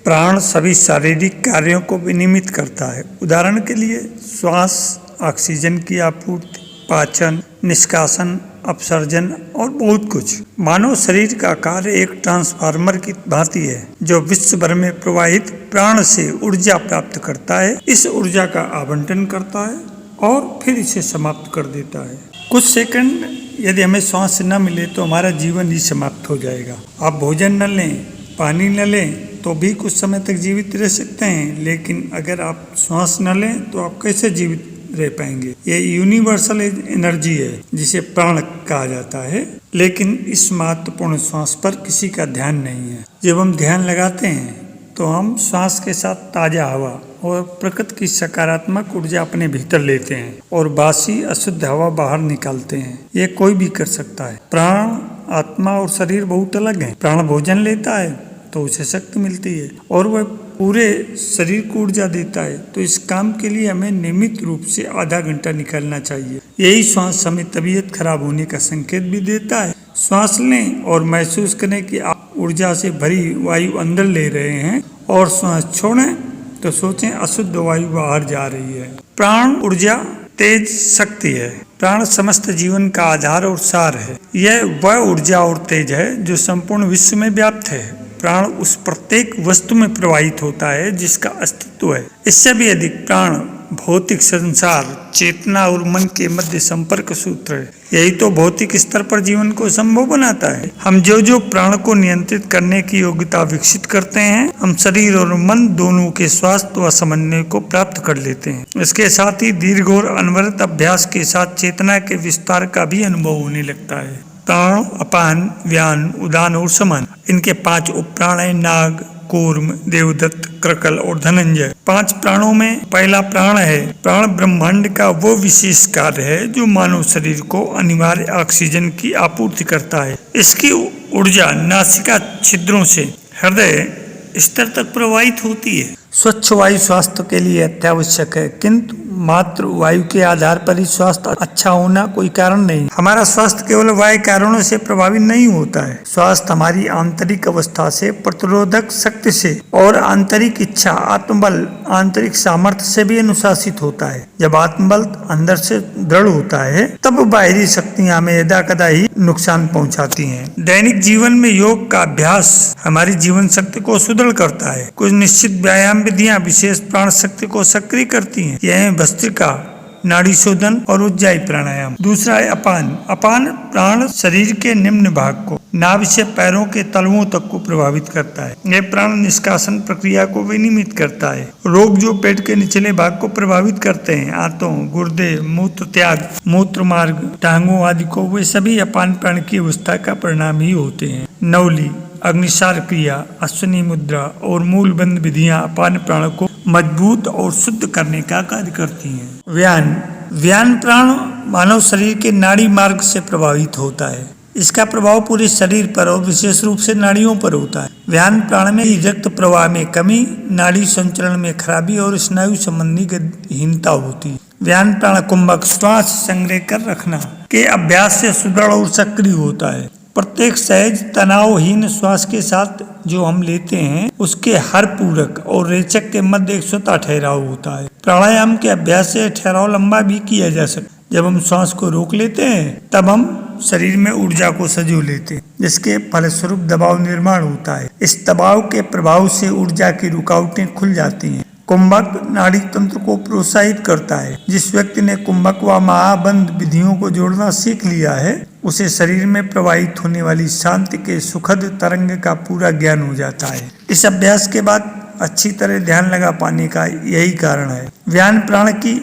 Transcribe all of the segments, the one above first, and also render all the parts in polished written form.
प्राण सभी शारीरिक कार्यों को विनियमित करता है। उदाहरण के लिए श्वास, ऑक्सीजन की आपूर्ति, पाचन, निष्कासन, अपसर्जन और बहुत कुछ। मानव शरीर का कार्य एक ट्रांसफार्मर की भांति है जो विश्व भर में प्रवाहित प्राण से ऊर्जा प्राप्त करता है, इस ऊर्जा का आवंटन करता है और फिर इसे समाप्त कर देता है। कुछ सेकंड यदि हमें श्वास न मिले तो हमारा जीवन ही समाप्त हो जाएगा। आप भोजन न लें, पानी न लें तो भी कुछ समय तक जीवित रह सकते हैं, लेकिन अगर आप श्वास न लें तो आप कैसे जीवित रह पाएंगे। ये यूनिवर्सल एनर्जी है जिसे प्राण कहा जाता है, लेकिन इस महत्वपूर्ण श्वास पर किसी का ध्यान नहीं है। जब हम ध्यान लगाते हैं तो हम श्वास के साथ ताजा हवा और प्रकृति की सकारात्मक ऊर्जा अपने भीतर लेते हैं और बासी अशुद्ध हवा बाहर निकालते हैं। ये कोई भी कर सकता है। प्राण, आत्मा और शरीर बहुत अलग हैं। प्राण भोजन लेता है तो उसे शक्ति मिलती है और वह पूरे शरीर को ऊर्जा देता है। तो इस काम के लिए हमें नियमित रूप से आधा घंटा निकालना चाहिए। यही श्वास हमें तबीयत खराब होने का संकेत भी देता है। श्वास लें और महसूस करें कि आप ऊर्जा से भरी वायु अंदर ले रहे हैं और श्वास छोड़ें तो सोचें अशुद्ध वायु बाहर जा रही है। प्राण ऊर्जा, तेज शक्ति है। प्राण समस्त जीवन का आधार और सार है। यह वह ऊर्जा और तेज है जो संपूर्ण विश्व में व्याप्त है। प्राण उस प्रत्येक वस्तु में प्रवाहित होता है जिसका अस्तित्व है। इससे भी अधिक प्राण भौतिक संसार, चेतना और मन के मध्य संपर्क सूत्र है। यही तो भौतिक स्तर पर जीवन को संभव बनाता है। हम जो प्राण को नियंत्रित करने की योग्यता विकसित करते हैं, हम शरीर और मन दोनों के स्वास्थ्य व समन्वय को प्राप्त कर लेते हैं। इसके साथ ही दीर्घ और अनवरत अभ्यास के साथ चेतना के विस्तार का भी अनुभव होने लगता है। प्राण, अपान, व्यान, उदान और समान, इनके 5 उपप्राण हैं: नाग, कूर्म, देवदत्त, क्रकल और धनंजय। 5 प्राणों में पहला प्राण है। प्राण ब्रह्मांड का वो विशेष कार्य है जो मानव शरीर को अनिवार्य ऑक्सीजन की आपूर्ति करता है। इसकी ऊर्जा नासिका छिद्रों से हृदय स्तर तक प्रवाहित होती है। स्वच्छ वायु स्वास्थ्य के लिए अत्यावश्यक है, किंतु मात्र वायु के आधार पर ही स्वास्थ्य अच्छा होना कोई कारण नहीं। हमारा स्वास्थ्य केवल वायु कारणों से प्रभावित नहीं होता है। स्वास्थ्य हमारी आंतरिक अवस्था से, प्रतिरोधक शक्ति से और आंतरिक इच्छा, आत्मबल, आंतरिक सामर्थ्य से भी अनुशासित होता है। जब आत्मबल अंदर से दृढ़ होता है तब बाहरी शक्तियां हमें यदा कदा ही नुकसान पहुंचाती हैं। दैनिक जीवन में योग का अभ्यास हमारी जीवन शक्ति को सुदृढ़ करता है। कुछ निश्चित व्यायाम विधियां विशेष प्राण शक्ति को सक्रिय करती हैं। यह भस्त्रिका, नाड़ी शोधन और उज्जाई प्राणायाम। दूसरा है अपान। अपान प्राण शरीर के निम्न भाग को, नाभि से पैरों के तलवों तक को प्रभावित करता है। यह प्राण निष्कासन प्रक्रिया को विनियमित करता है। रोग जो पेट के निचले भाग को प्रभावित करते हैं, आंतों, गुर्दे, मूत्र त्याग, मूत्र मार्ग, टांगों आदि को, वे सभी अपान प्राण की अवस्था का परिणाम ही होते हैं। नवली, अग्निसार क्रिया, अश्विनी मुद्रा और मूल बंद विधियां अपान प्राण को मजबूत और शुद्ध करने का कार्य करती हैं। व्यान। व्यान प्राण मानव शरीर के नाड़ी मार्ग से प्रभावित होता है। इसका प्रभाव पूरे शरीर पर और विशेष रूप से नाड़ियों पर होता है। व्यान प्राण में रक्त प्रवाह में कमी, नाड़ी संचरण में खराबी और स्नायु संबंधी गतिहीनता होती है। व्यान प्राण कुंभक, श्वास संग्रह कर रखना के अभ्यास से सुदृढ़ और सक्रिय होता है। प्रत्येक सहज तनावहीन श्वास के साथ जो हम लेते हैं उसके हर पूरक और रेचक के मध्य एक स्वतः ठहराव होता है। प्राणायाम के अभ्यास से ठहराव लंबा भी किया जा सकता है। जब हम श्वास को रोक लेते हैं तब हम शरीर में ऊर्जा को सजो लेते हैं, जिसके फलस्वरूप दबाव निर्माण होता है। इस दबाव के प्रभाव से ऊर्जा की रुकावटें खुल जाती हैं। कुंभक नाड़ी तंत्र को प्रोत्साहित करता है। जिस व्यक्ति ने कुंभक व महाबंध विधियों को जोड़ना सीख लिया है उसे शरीर में प्रवाहित होने वाली शांति के सुखद तरंग का पूरा ज्ञान हो जाता है। इस अभ्यास के बाद अच्छी तरह ध्यान लगा पाने का यही कारण है। व्यान प्राण की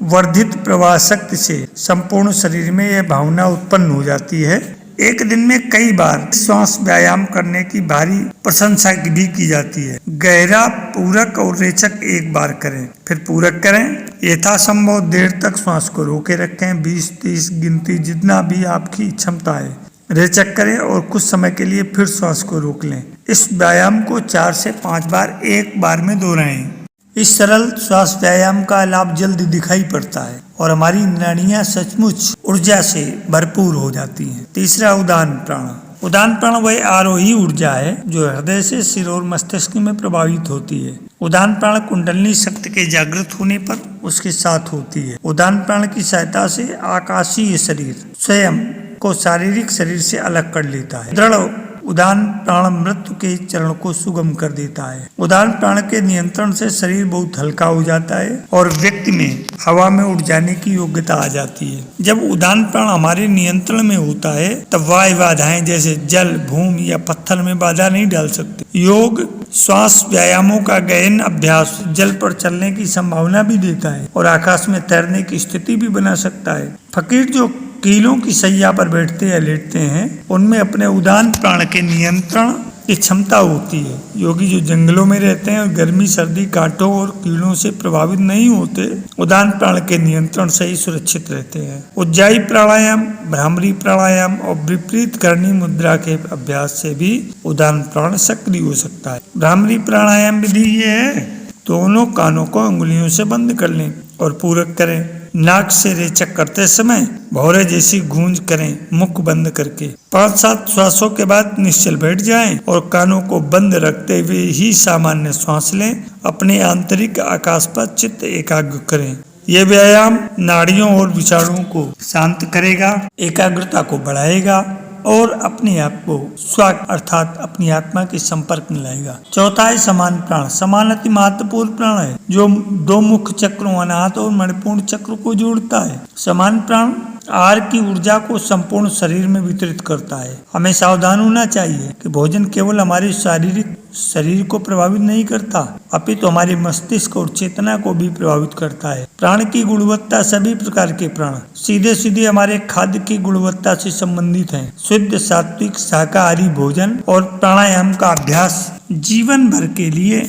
वर्धित प्रवाह शक्ति से संपूर्ण शरीर में यह भावना उत्पन्न हो जाती है। एक दिन में कई बार श्वास व्यायाम करने की भारी प्रशंसा भी की जाती है। गहरा, पूरक और रेचक एक बार करें, फिर पूरक करें। यथासंभव देर तक श्वास को रोके रखें, 20-30 गिनती जितना भी आपकी क्षमता है। रेचक करें और कुछ समय के लिए फिर श्वास को रोक लें। इस व्यायाम को 4 से 5 बार एक बार में दोहराएं। इस सरल श्वास व्यायाम का लाभ जल्द दिखाई पड़ता है और हमारी नाड़ियां सचमुच ऊर्जा से भरपूर हो जाती हैं। तीसरा, उदान प्राण। उदान प्राण वह आरोही ऊर्जा है जो हृदय से सिर और मस्तिष्क में प्रभावित होती है। उदान प्राण कुंडलिनी शक्ति के जागृत होने पर उसके साथ होती है। उदान प्राण की सहायता से आकाशीय शरीर स्वयं को शारीरिक शरीर से अलग कर लेता है। दृढ़ उदान प्राण मृत्यु के चरण को सुगम कर देता है। उदान प्राण के नियंत्रण से शरीर बहुत हल्का हो जाता है और व्यक्ति में हवा में उड़ जाने की योग्यता आ जाती है। जब उदान प्राण हमारे नियंत्रण में होता है तब वायु बाधाएं जैसे जल, भूमि या पत्थर में बाधा नहीं डाल सकते। योग श्वास व्यायामों का गहन अभ्यास जल पर चलने की संभावना भी देता है और आकाश में तैरने की स्थिति भी बना सकता है। फकीर जो कीलों की सैया पर बैठते या लेटते हैं उनमें अपने उदान प्राण के नियंत्रण की क्षमता होती है। योगी जो जंगलों में रहते हैं और गर्मी, सर्दी, कांटों और कीड़ों से प्रभावित नहीं होते, उदान प्राण के नियंत्रण से ही सुरक्षित रहते हैं। उज्जाई प्राणायाम, भ्रामरी प्राणायाम और विपरीत करणी मुद्रा के अभ्यास से भी उदान प्राण सक्रिय हो सकता है। भ्रामरी प्राणायाम विधि ये है, दोनों कानों को उंगलियों से बंद कर लें और पूरक करें। नाक से रेचक करते समय भौरे जैसी गूंज करें, मुख बंद करके। 5-7 श्वासों के बाद निश्चल बैठ जाएं और कानों को बंद रखते हुए ही सामान्य श्वास लें। अपने आंतरिक आकाश पर चित्त एकाग्र करें। यह व्यायाम नाड़ियों और विचारों को शांत करेगा, एकाग्रता को बढ़ाएगा और अपने आप को स्वाग अर्थात अपनी आत्मा के संपर्क में लाएगा। चौथा है समान प्राण। समान अति महत्वपूर्ण प्राण है जो दो मुख्य चक्रों अनाहत और मणिपूर्ण चक्र को जोड़ता है। समान प्राण आहार की ऊर्जा को संपूर्ण शरीर में वितरित करता है। हमें सावधान होना चाहिए कि भोजन केवल हमारे शारीरिक शरीर को प्रभावित नहीं करता अपितु हमारे मस्तिष्क और चेतना को भी प्रभावित करता है। प्राण की गुणवत्ता सभी प्रकार के प्राण सीधे सीधे हमारे खाद्य की गुणवत्ता से संबंधित हैं। शुद्ध सात्विक शाकाहारी भोजन और प्राणायाम का अभ्यास जीवन भर के लिए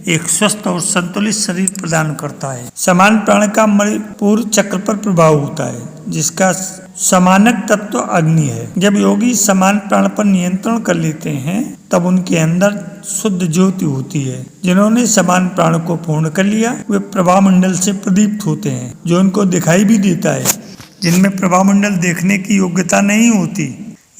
एक स्वस्थ और संतुलित शरीर प्रदान करता है। समान प्राण का मणिपुर चक्र पर प्रभाव होता है जिसका समानक तत्व अग्नि है। जब योगी समान प्राण पर नियंत्रण कर लेते हैं तब उनके अंदर शुद्ध ज्योति होती है। जिन्होंने समान प्राण को पूर्ण कर लिया वे प्रभामंडल से प्रदीप्त होते हैं जो उनको दिखाई भी देता है। जिनमें प्रभामंडल देखने की योग्यता नहीं होती,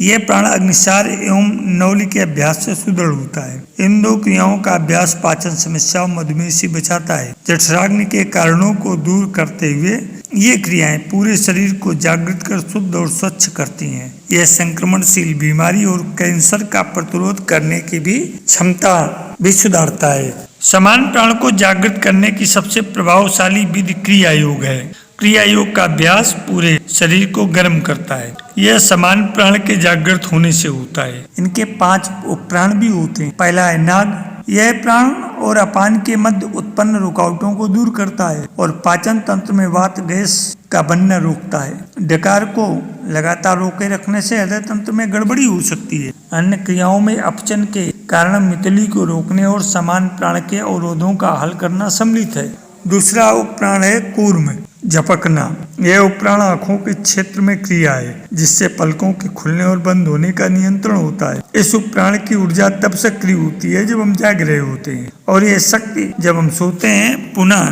यह प्राण अग्निसार एवं नौली के अभ्यास से सुदृढ़ होता है। इन दो क्रियाओं का अभ्यास पाचन समस्याओं, मधुमेह से बचाता है। जठराग्नि के कारणों को दूर करते हुए ये क्रियाएं पूरे शरीर को जागृत कर शुद्ध और स्वच्छ करती हैं। यह संक्रमणशील बीमारी और कैंसर का प्रतिरोध करने की भी क्षमता भी सुधारता है। समान प्राण को जागृत करने की सबसे प्रभावशाली विधि क्रिया योग है। क्रिया योग का अभ्यास पूरे शरीर को गर्म करता है। यह समान प्राण के जागृत होने से होता है। इनके 5 उपप्राण भी होते हैं। पहला है नाग। यह प्राण और अपान के मध्य उत्पन्न रुकावटों को दूर करता है और पाचन तंत्र में वात गैस का बनना रोकता है। डकार को लगातार रोके रखने से हृदय तंत्र में गड़बड़ी हो सकती है। अन्य क्रियाओं में अपचन के कारण मितली को रोकने और समान प्राण के अवरोधों का हल करना सम्मिलित है। दूसरा उपप्राण है कूर्म झपकना। यह उपप्राण आंखों के क्षेत्र में क्रिया है जिससे पलकों के खुलने और बंद होने का नियंत्रण होता है। इस उपप्राण की ऊर्जा तब सक्रिय होती है जब हम जाग रहे होते हैं और यह शक्ति जब हम सोते हैं पुनः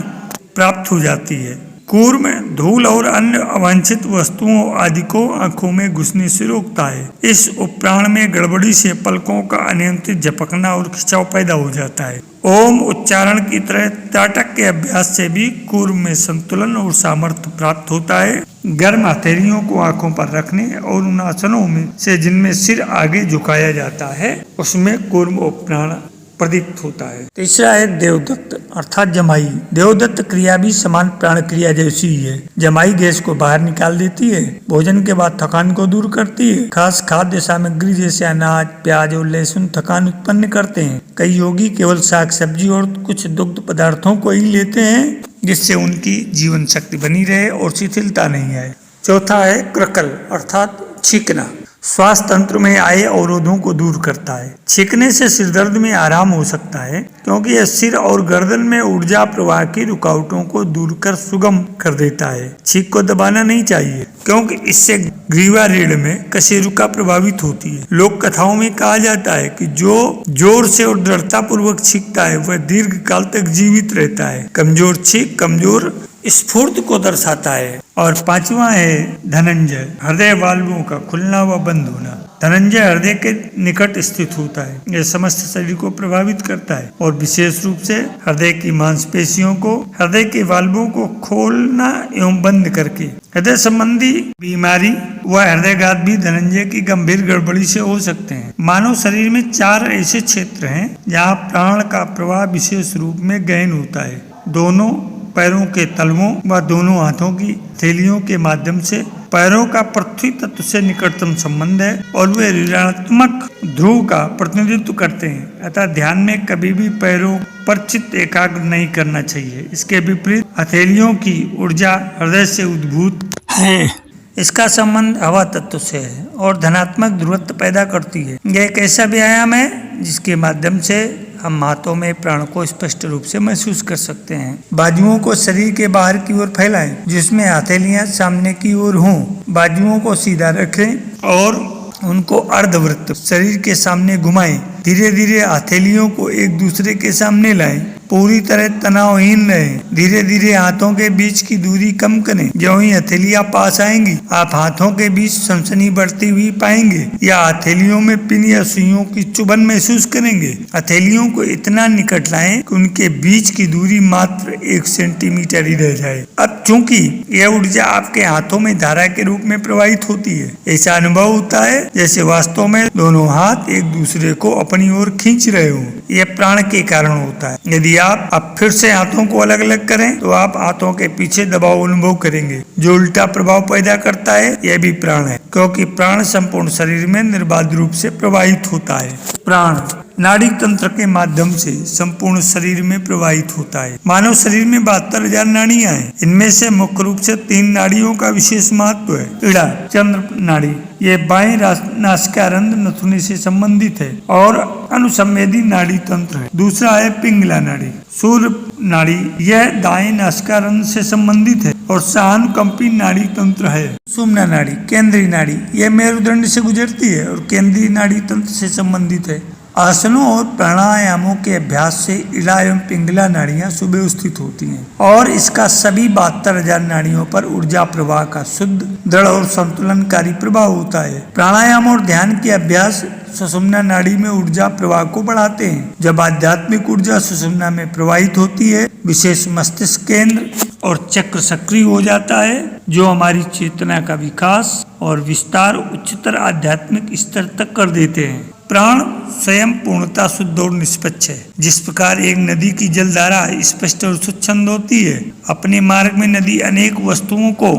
प्राप्त हो जाती है। कूर्म धूल और अन्य अवांछित वस्तुओं आदि को आंखों में घुसने से रोकता है। इस उपप्राण में गड़बड़ी से पलकों का अनियंत्रित झपकना और खिंचाव पैदा हो जाता है। ओम उच्चारण की तरह ताटक के अभ्यास से भी कूर्म में संतुलन और सामर्थ्य प्राप्त होता है। गर्म हथेलियों को आंखों पर रखने और उन आसनों में से जिनमें सिर आगे झुकाया जाता है उसमें कूर्म उपप्राण प्रदीप्त होता है। तीसरा है देवदत्त अर्थात जमाई। देवदत्त क्रिया भी समान प्राण क्रिया जैसी ही है। जमाई गैस को बाहर निकाल देती है, भोजन के बाद थकान को दूर करती है। खास खाद्य सामग्री जैसे अनाज, प्याज और लहसुन थकान उत्पन्न करते हैं। कई योगी केवल साग सब्जी और कुछ दुग्ध पदार्थों को ही लेते हैं जिससे उनकी जीवन शक्ति बनी रहे और शिथिलता नहीं आए। चौथा है क्रकल अर्थात छींकना। श्वास तंत्र में आए अवरोधों को दूर करता है। छींकने से सिरदर्द में आराम हो सकता है क्योंकि यह सिर और गर्दन में ऊर्जा प्रवाह की रुकावटों को दूर कर सुगम कर देता है। छींक को दबाना नहीं चाहिए क्योंकि इससे ग्रीवा रीढ़ में कशेरुका प्रभावित होती है। लोक कथाओं में कहा जाता है कि जो जोर से और दृढ़ता पूर्वक छींकता है वह दीर्घ काल तक जीवित रहता है। कमजोर छींक कमजोर स्फूर्ति को दर्शाता है। और 5वां है धनंजय हृदय वाल्वों का खुलना व बंद होना। धनंजय हृदय के निकट स्थित होता है। यह समस्त शरीर को प्रभावित करता है और विशेष रूप से हृदय की मांसपेशियों को, हृदय के वाल्वों को खोलना एवं बंद करके हृदय संबंधी बीमारी व हृदयघात भी धनंजय की गंभीर गड़बड़ी से हो सकते हैं। मानव शरीर में 4 ऐसे क्षेत्र हैं जहाँ प्राण का प्रवाह विशेष रूप में गहन होता है। दोनों पैरों के तलवों व दोनों हाथों की हथेलियों के माध्यम से पैरों का पृथ्वी तत्व से निकटतम संबंध है और वे ऋणात्मक ध्रुव का प्रतिनिधित्व करते हैं। अतः ध्यान में कभी भी पैरों पर चित्त एकाग्र नहीं करना चाहिए। इसके विपरीत हथेलियों की ऊर्जा हृदय से उद्भूत है। इसका संबंध हवा तत्व से है और धनात्मक ध्रुवत्व पैदा करती है। यह एक ऐसा व्यायाम है जिसके माध्यम से हम हाथों में प्राण को स्पष्ट रूप से महसूस कर सकते हैं। बाजुओं को शरीर के बाहर की ओर फैलाएं, जिसमें हथेलियां सामने की ओर हों। बाजुओं को सीधा रखें और उनको अर्धवृत्त शरीर के सामने घुमाएं। धीरे धीरे हथेलियों को एक दूसरे के सामने लाएं। पूरी तरह तनावहीन रहें। धीरे धीरे हाथों के बीच की दूरी कम करें। ज्यों ही हथेलियां पास आएंगी, आप हाथों के बीच सनसनी बढ़ती हुई पाएंगे या हथेलियों में पिन या सुइयों की चुभन महसूस करेंगे। हथेलियों को इतना निकट लाएं कि उनके बीच की दूरी मात्र 1 सेंटीमीटर ही रह जाए। अब चूंकि यह ऊर्जा आपके हाथों में धारा के रूप में प्रवाहित होती है, ऐसा अनुभव होता है जैसे वास्तव में दोनों हाथ एक दूसरे को अपनी ओर खींच रहे हो। यह प्राण के कारण होता है। यदि आप अब फिर से हाथों को अलग अलग करें तो आप हाथों के पीछे दबाव अनुभव करेंगे, जो उल्टा प्रभाव पैदा करता है। यह भी प्राण है, क्योंकि प्राण संपूर्ण शरीर में निर्बाध रूप से प्रवाहित होता है। प्राण नाड़ी तंत्र के माध्यम से संपूर्ण शरीर में प्रवाहित होता है। मानव शरीर में 72,000 नाड़ियां हैं। इनमें से मुख्य रूप से 3 नाड़ियों का विशेष महत्व है। इड़ा चंद्र नाड़ी, ये बाएं नासिकारंध्र नथुनी से संबंधित है और अनुसंवेदी नाड़ी तंत्र है। दूसरा है पिंगला नाड़ी। सूर्य नाड़ी, यह दाएं नासिकारंध्र से संबंधित है और सहानुकंपी नाड़ी तंत्र है। सुषुम्ना नाड़ी, केंद्रीय नाड़ी, यह मेरुदंड से गुजरती है और केंद्रीय नाड़ी तंत्र से संबंधित है। आसनों और प्राणायामों के अभ्यास से इड़ा एवं पिंगला नाड़ियां सुव्यवस्थित होती हैं और इसका सभी 72,000 नाड़ियों पर ऊर्जा प्रवाह का शुद्ध, दृढ़ और संतुलनकारी प्रभाव होता है। प्राणायाम और ध्यान के अभ्यास सुषुम्ना नाड़ी में ऊर्जा प्रवाह को बढ़ाते हैं। जब आध्यात्मिक ऊर्जा सुषुम्ना में प्रवाहित होती है, विशेष मस्तिष्क केंद्र और चक्र सक्रिय हो जाता है, जो हमारी चेतना का विकास और विस्तार उच्चतर आध्यात्मिक स्तर तक कर देते हैं। प्राण स्वयं पूर्णता शुद्ध और निष्पक्ष है। जिस प्रकार एक नदी की जलधारा स्पष्ट और स्वच्छंद होती है, अपने मार्ग में नदी अनेक वस्तुओं को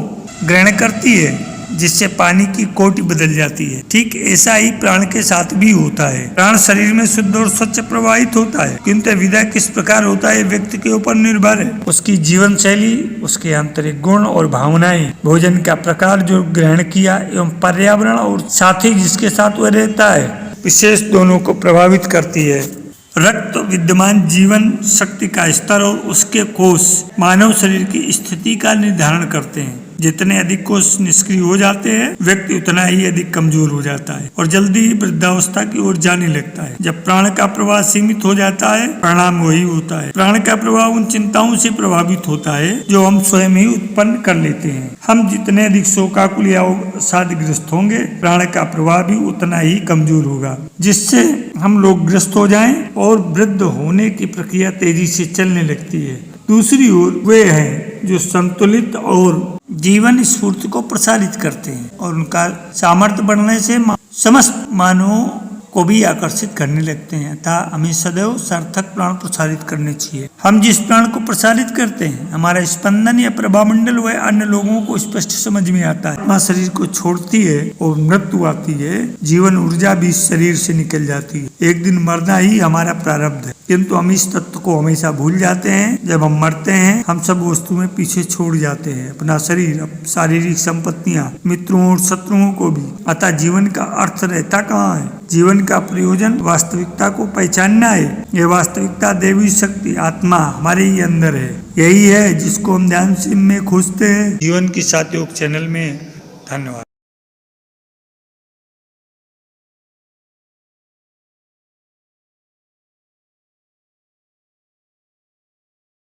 ग्रहण करती है, जिससे पानी की कोटि बदल जाती है। ठीक ऐसा ही प्राण के साथ भी होता है। प्राण शरीर में शुद्ध और स्वच्छ प्रवाहित होता है, किंतु विधा किस प्रकार होता है व्यक्ति के ऊपर निर्भर है। उसकी जीवन शैली, उसके आंतरिक गुण और भावनाएं, भोजन का प्रकार जो ग्रहण किया एवं पर्यावरण और साथी जिसके साथ वह रहता है, विशेष दोनों को प्रभावित करती है। रक्त विद्यमान जीवन शक्ति का स्तर और उसके कोष मानव शरीर की स्थिति का निर्धारण करते हैं। जितने अधिक कोष निष्क्रिय हो जाते हैं, व्यक्ति उतना ही अधिक कमजोर हो जाता है और जल्दी ही वृद्धावस्था की ओर जाने लगता है। जब प्राण का प्रवाह सीमित हो जाता है, परिणाम वही होता है। प्राण का प्रवाह उन चिंताओं से प्रभावित होता है जो हम स्वयं ही उत्पन्न कर लेते हैं। हम जितने अधिक शोकाकुल या अवसादग्रस्त होंगे, प्राण का प्रवाह भी उतना ही कमजोर होगा, जिससे हम लोग ग्रस्त हो जाएं और वृद्ध होने की प्रक्रिया तेजी से चलने लगती है। दूसरी ओर वे हैं जो संतुलित और जीवन स्फूर्ति को प्रसारित करते हैं और उनका सामर्थ्य बढ़ने से समस्त मानवों को भी आकर्षित करने लगते हैं। अतः हमें सदैव सार्थक प्राण प्रसारित करने चाहिए। हम जिस प्राण को प्रसारित करते हैं, हमारा स्पंदन या प्रभामंडल वह अन्य लोगों को स्पष्ट समझ में आता है। आत्मा शरीर को छोड़ती है और मृत्यु आती है, जीवन ऊर्जा भी शरीर से निकल जाती है। एक दिन मरना ही हमारा प्रारब्ध है, किंतु हम इस तत्व को हमेशा भूल जाते हैं। जब हम मरते हैं, हम सब वस्तुएं पीछे छोड़ जाते हैं, अपना शरीर, शारीरिक संपत्तियां, मित्रों और शत्रुओं को भी। अतः जीवन का अर्थ रहता कहाँ है? जीवन का प्रयोजन वास्तविकता को पहचानना है। यह वास्तविकता दैवी शक्ति आत्मा हमारे ही अंदर है। यही है जिसको हम ध्यान से में खोजते हैं। जीवन के साथ योग चैनल में धन्यवाद।